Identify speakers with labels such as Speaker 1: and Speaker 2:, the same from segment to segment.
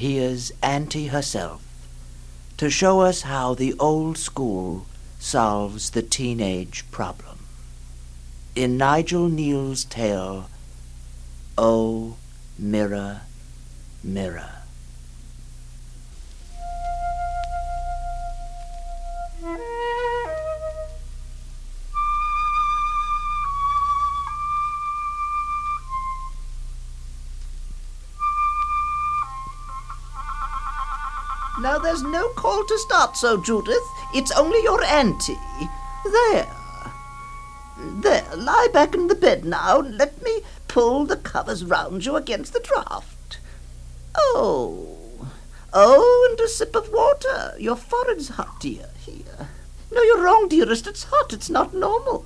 Speaker 1: Here's Auntie herself to show us how the old school solves the teenage problem. In Nigel Neal's tale, Oh, Mirror, Mirror.
Speaker 2: Now there's no call to start so, Judith. It's only your auntie. There. There, lie back in the bed now. Let me pull the covers round you against the draught. Oh, and a sip of water. Your forehead's hot, dear. Here. No, you're wrong, dearest. It's hot. It's not normal.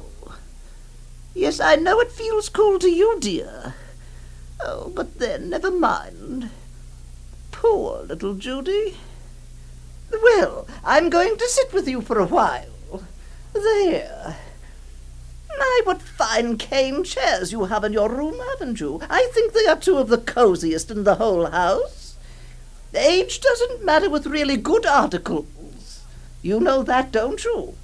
Speaker 2: Yes, I know it feels cool to you, dear. Oh, but then, never mind. Poor little Judy. Well, I'm going to sit with you for a while. There. My, what fine cane chairs you have in your room, haven't you? I think they are two of the coziest in the whole house. Age doesn't matter with really good articles. You know that, don't you?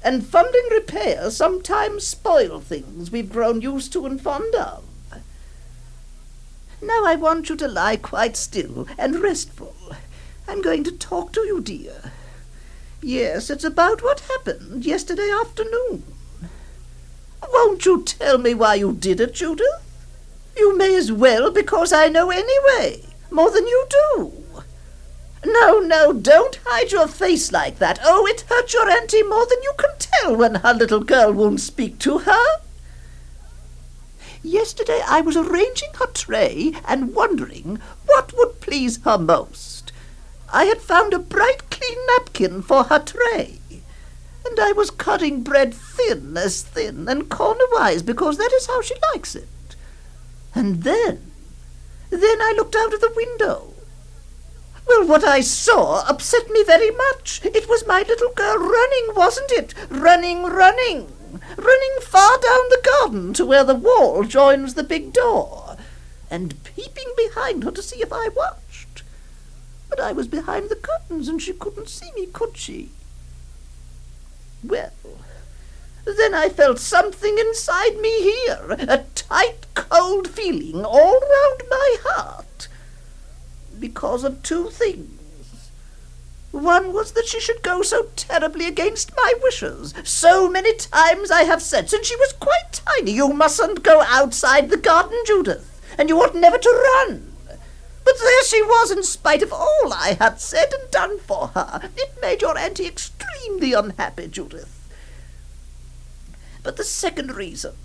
Speaker 2: And funding repairs sometimes spoil things we've grown used to and fond of. Now I want you to lie quite still and restful. I'm going to talk to you, dear. Yes, it's about what happened yesterday afternoon. Won't you tell me why you did it, Judith? You may as well, because I know anyway, more than you do. No, don't hide your face like that. Oh, it hurt your auntie more than you can tell when her little girl won't speak to her. Yesterday I was arranging her tray and wondering what would please her most. I had found a bright, clean napkin for her tray, and I was cutting bread thin and cornerwise, because that is how she likes it. And then I looked out of the window. Well, what I saw upset me very much. It was my little girl running, wasn't it? Running far down the garden to where the wall joins the big door, and peeping behind her to see if I watched. But I was behind the curtains, and she couldn't see me, could she? Well, then I felt something inside me here, a tight, cold feeling all round my heart, because of two things. One was that she should go so terribly against my wishes. So many times I have said, since she was quite tiny, you mustn't go outside the garden, Judith, and you ought never to run. But there she was, in spite of all I had said and done for her. It made your auntie extremely unhappy, Judith. But the second reason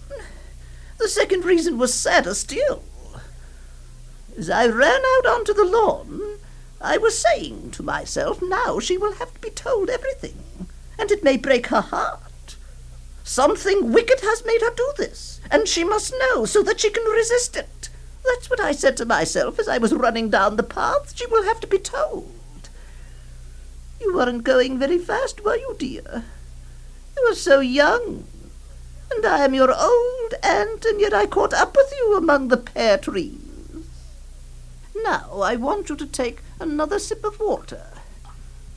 Speaker 2: was sadder still. As I ran out onto the lawn, I was saying to myself, now she will have to be told everything, and it may break her heart. Something wicked has made her do this, and she must know so that she can resist it. That's what I said to myself as I was running down the path. She will have to be told. You weren't going very fast, were you, dear? You were so young, and I am your old aunt, and yet I caught up with you among the pear trees. Now I want you to take another sip of water.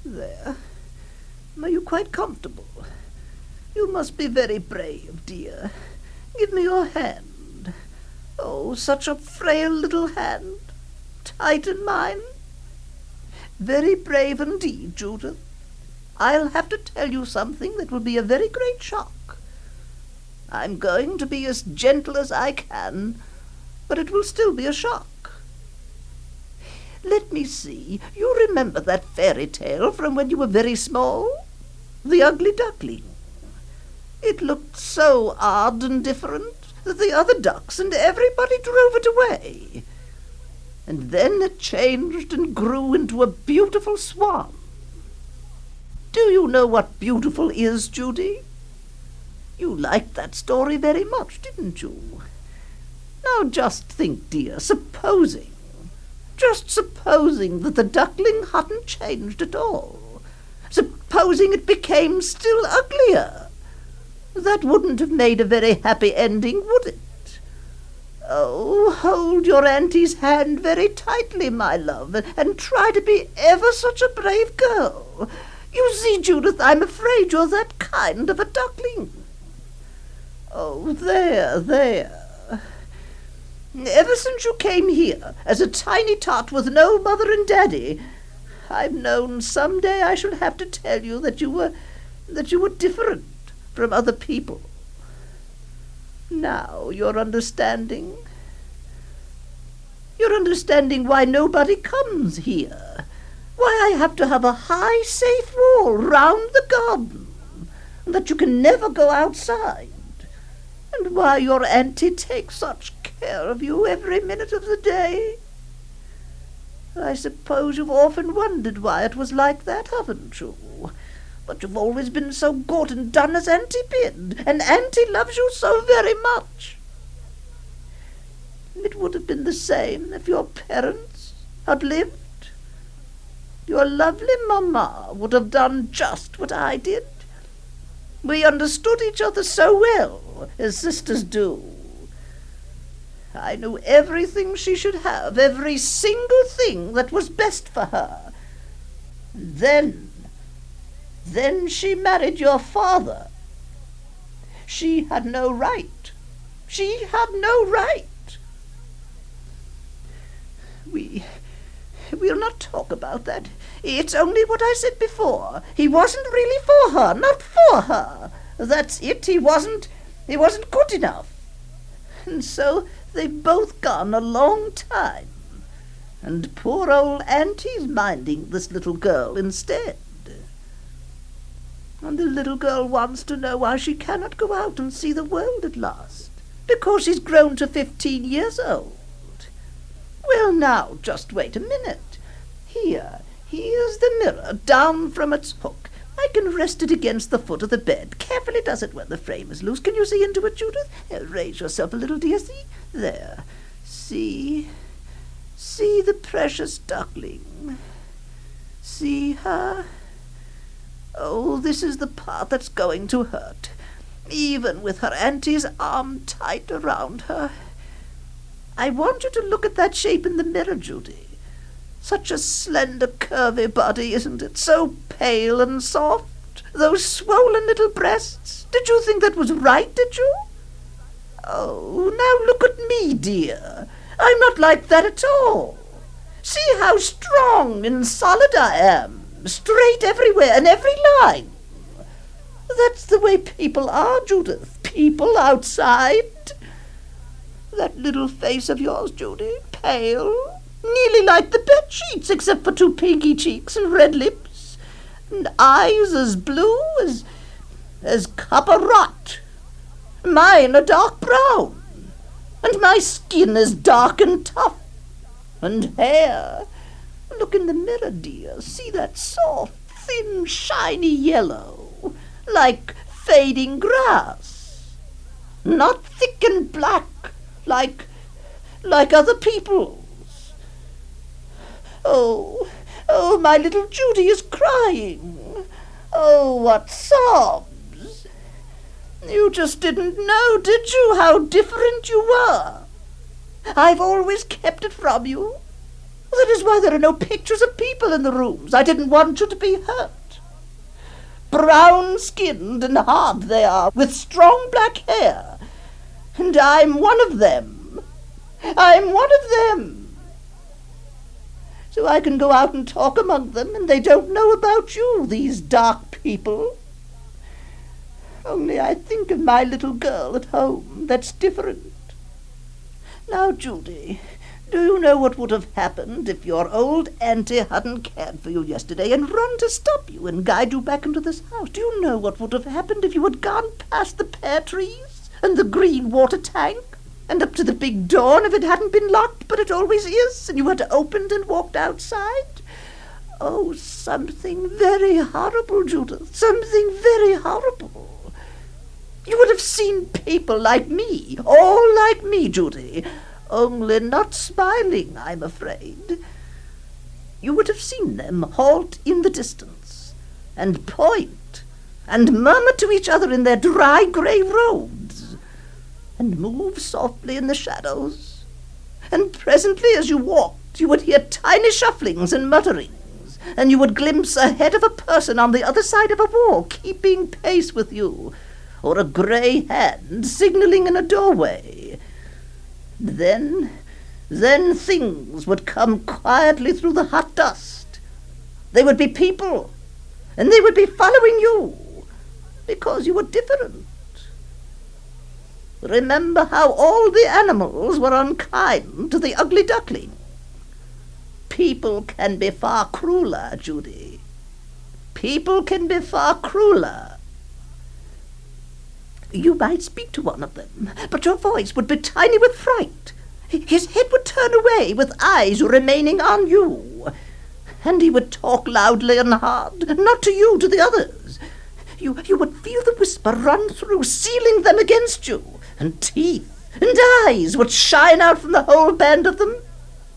Speaker 2: There. Are you quite comfortable? You must be very brave, dear. Give me your hand. Oh, such a frail little hand, tight in mine. Very brave indeed, Judith. I'll have to tell you something that will be a very great shock. I'm going to be as gentle as I can, but it will still be a shock. Let me see, you remember that fairy tale from when you were very small? The Ugly Duckling. It looked so odd and different that the other ducks and everybody drove it away. And then it changed and grew into a beautiful swan. Do you know what beautiful is, Judy? You liked that story very much, didn't you? Now just think, dear, supposing that the duckling hadn't changed at all. Supposing it became still uglier. That wouldn't have made a very happy ending, would it? Oh, hold your auntie's hand very tightly, my love, and try to be ever such a brave girl. You see, Judith, I'm afraid you're that kind of a duckling. Oh, there. Ever since you came here, as a tiny tot with no mother and daddy, I've known some day I shall have to tell you that you were different from other people. Now you're understanding. You're understanding why nobody comes here. Why I have to have a high, safe wall round the garden, and that you can never go outside, and why your auntie takes such care of you every minute of the day. I suppose you've often wondered why it was like that, haven't you? But you've always been so good and done as Auntie bid, and Auntie loves you so very much. It would have been the same if your parents had lived. Your lovely mamma would have done just what I did. We understood each other so well, as sisters do. I knew everything she should have, every single thing that was best for her. Then she married your father. She had no right. She had no right. We'll not talk about that. It's only what I said before. He wasn't really for her, not for her. That's it. He wasn't good enough. And so they've both gone a long time. And poor old Auntie's minding this little girl instead. And the little girl wants to know why she cannot go out and see the world at last, because she's grown to 15 years old. Well, now, just wait a minute. Here's the mirror, down from its hook. I can rest it against the foot of the bed. Carefully does it when the frame is loose. Can you see into it, Judith? Raise yourself a little, dear. See? There. See the precious duckling. See her? Oh, this is the part that's going to hurt, even with her auntie's arm tight around her. I want you to look at that shape in the mirror, Judy. Such a slender, curvy body, isn't it? So pale and soft. Those swollen little breasts. Did you think that was right, did you? Oh, now look at me, dear. I'm not like that at all. See how strong and solid I am. Straight everywhere, in every line. That's the way people are, Judith. People outside. That little face of yours, Judy, pale, nearly like the bed sheets, except for 2 pinky cheeks and red lips, and eyes as blue as copper rot. Mine are dark brown, and my skin is dark and tough, and hair. Look in the mirror, dear. See that soft, thin, shiny yellow, like fading grass. Not thick and black, like other people's. Oh, my little Judy is crying. Oh, what sobs. You just didn't know, did you, how different you were? I've always kept it from you. That is why there are no pictures of people in the rooms. I didn't want you to be hurt. Brown-skinned and hard they are, with strong black hair. And I'm one of them. I'm one of them. So I can go out and talk among them, and they don't know about you, these dark people. Only I think of my little girl at home. That's different. Now, Judy, do you know what would have happened if your old auntie hadn't cared for you yesterday and run to stop you and guide you back into this house? Do you know what would have happened if you had gone past the pear trees and the green water tank and up to the big door, and if it hadn't been locked, but it always is, and you had opened and walked outside? Oh, something very horrible, Judith, something very horrible. You would have seen people like me, all like me, Judy, only not smiling, I'm afraid. You would have seen them halt in the distance, and point, and murmur to each other in their dry grey robes. and move softly in the shadows. And presently as you walked, you would hear tiny shufflings and mutterings, and you would glimpse a head of a person on the other side of a wall keeping pace with you, or a grey hand signalling in a doorway. Then things would come quietly through the hot dust. They would be people, and they would be following you, because you were different. Remember how all the animals were unkind to the ugly duckling. People can be far crueler, Judy. People can be far crueler. You might speak to one of them, but your voice would be tiny with fright. His head would turn away with eyes remaining on you, and he would talk loudly and hard, not to you, to the others. You would feel the whisper run through, sealing them against you, and teeth and eyes would shine out from the whole band of them.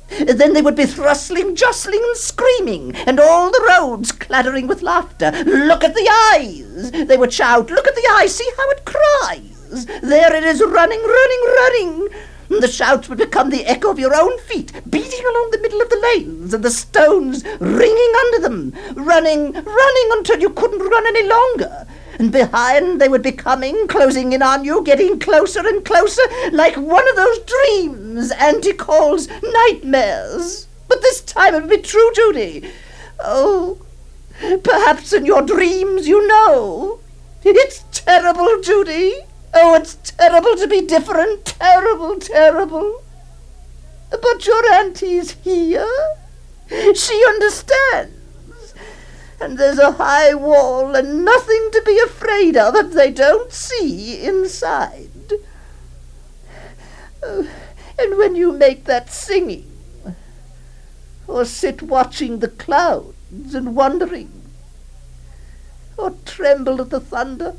Speaker 2: Then they would be thrustling, jostling, and screaming, and all the roads clattering with laughter. Look at the eyes! They would shout. Look at the eyes! See how it cries! There it is, running, running, running! And the shouts would become the echo of your own feet, beating along the middle of the lanes, and the stones ringing under them, running, running until you couldn't run any longer. And behind they would be coming, closing in on you, getting closer and closer, like one of those dreams Auntie calls nightmares. But this time it would be true, Judy. Oh, perhaps in your dreams you know. It's terrible, Judy. Oh, it's terrible to be different. Terrible, terrible. But your auntie's here. She understands. And there's a high wall and nothing to be afraid of if they don't see inside. And when you make that singing, or sit watching the clouds and wondering, or tremble at the thunder,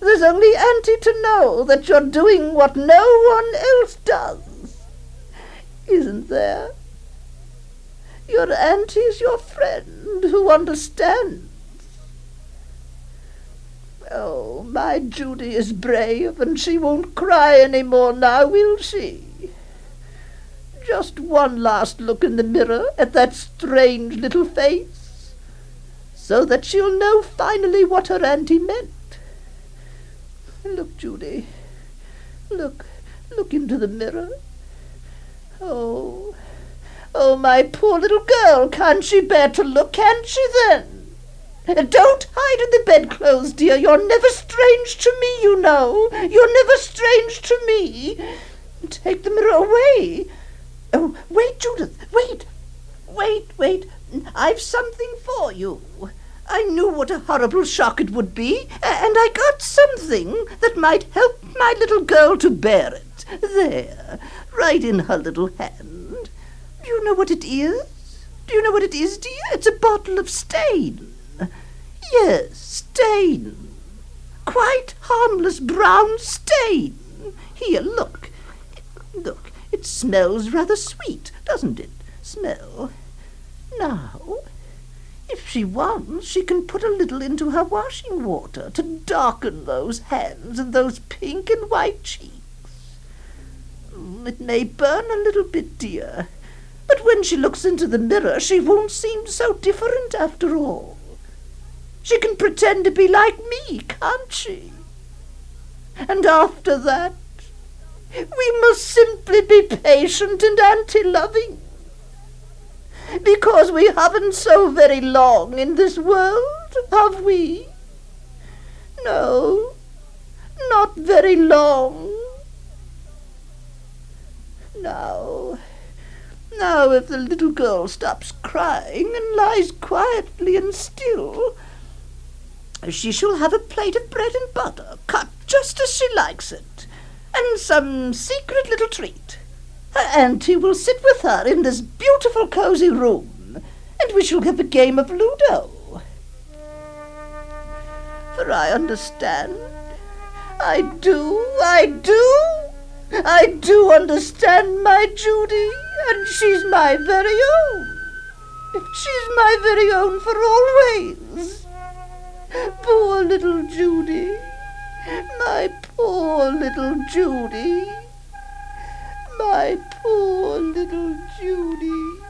Speaker 2: there's only Auntie to know that you're doing what no one else does. Isn't there? Your Auntie's your friend who understands. Oh, my Judy is brave, and she won't cry any more now, will she? Just one last look in the mirror at that strange little face, so that she'll know finally what her auntie meant. Look, Judy. Look into the mirror. Oh, my poor little girl, can't she bear to look, can't she then? Don't hide in the bedclothes, dear. You're never strange to me, you know. You're never strange to me. Take the mirror away. Oh, wait, Judith, wait. I've something for you. I knew what a horrible shock it would be, and I got something that might help my little girl to bear it. There, right in her little hand. Do you know what it is? Do you know what it is, dear? It's a bottle of stain. Yes, stain. Quite harmless brown stain. Here, look. Look, it smells rather sweet, doesn't it? Smell. Now, if she wants, she can put a little into her washing water to darken those hands and those pink and white cheeks. It may burn a little bit, dear, but when she looks into the mirror, she won't seem so different after all. She can pretend to be like me, can't she? And after that, we must simply be patient and auntie-loving, because we haven't so very long in this world, have we? No, not very long. Now, if the little girl stops crying and lies quietly and still, she shall have a plate of bread and butter, cut just as she likes it, and some secret little treat. Her auntie will sit with her in this beautiful cosy room, and we shall have a game of Ludo. For I understand. I do understand my Judy, and she's my very own. She's my very own for always. Poor little Judy, my poor little Judy. My poor little Judy.